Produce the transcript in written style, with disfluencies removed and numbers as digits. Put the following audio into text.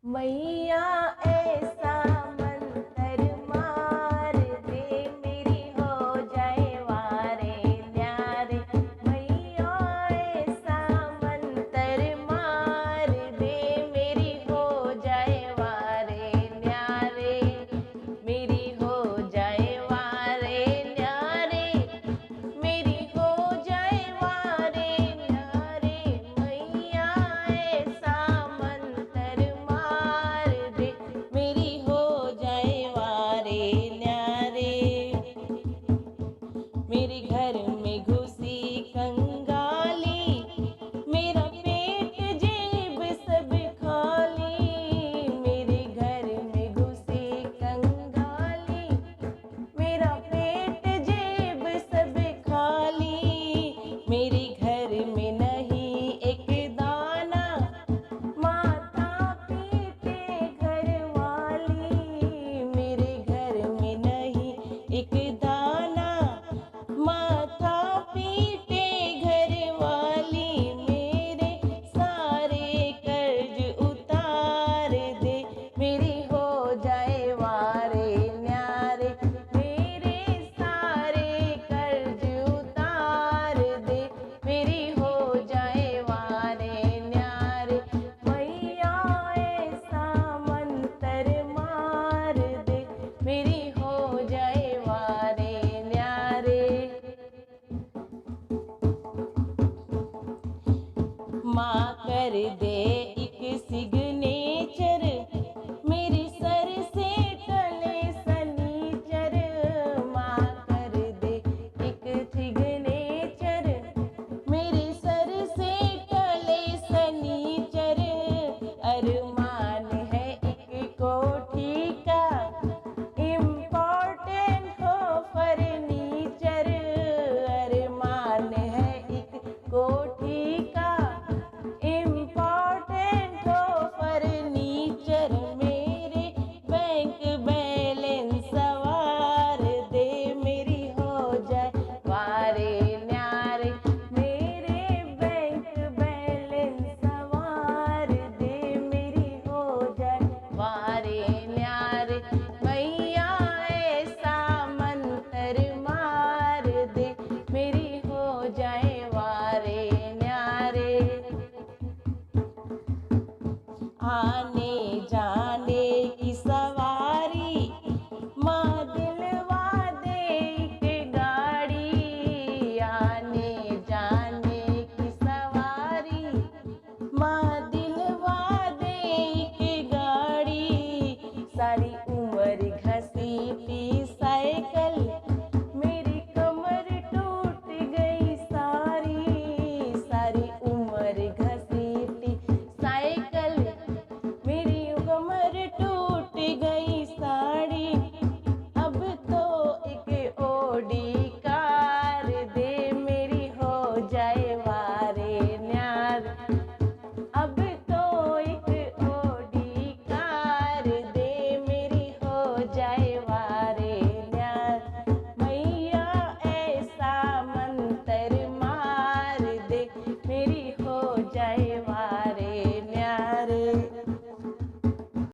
मैया ऐसा मंतर मार दे, मेरी हो जाए वारे न्यारे। मैया ऐसा मंतर मार दे, मेरी हो जाए वारे न्यारे। मेरी हो जाए वारे न्यारे, मेरी हो जाए वारे न्यारे। मैया ऐसा मंतर मार दे, मेरी हो जाए वारे न्यारे। मेरे घर में घुसी कंगाली, मेरा पेट जेब सब खाली। मेरे घर में घुसी कंगाली, मेरा पेट जेब सब खाली। मेरे घर में नहीं एक दाना, माथा पीटे घर वाली। मेरे घर में नहीं एक दाना, माथा पीटे घर वाली। मेरे सारे कर्ज उतार दे, मेरी हो जाए वारे न्यारे। मेरे सारे कर्ज उतार दे, मेरी हो जाए वारे न्यारे। मैया ऐसा मंतर मार दे, मेरी हो जाए वारे न्यारे। माँ कर दे एक सिग्नेचर, मेरे सर से टले सनीचर। माँ कर दे एक सिग्नेचर, मेरे सर से टले सनीचर। अरमान है एक कोठी का, इम्पोर्टेंट हो फर्नीचर। अरमान है एक कोठी का, इम्पोर्टेंट हो फर्नीचर। मेरे बैंक बैलेंस सवार दे, मेरी हो जाए वारे न्यारे। मेरे बैंक बैलेंस सवार दे, मेरी हो जाए वारे न्यारे। मैया ऐसा मंतर मार दे, मेरी हो जाए वारे न्यारे। आने जाने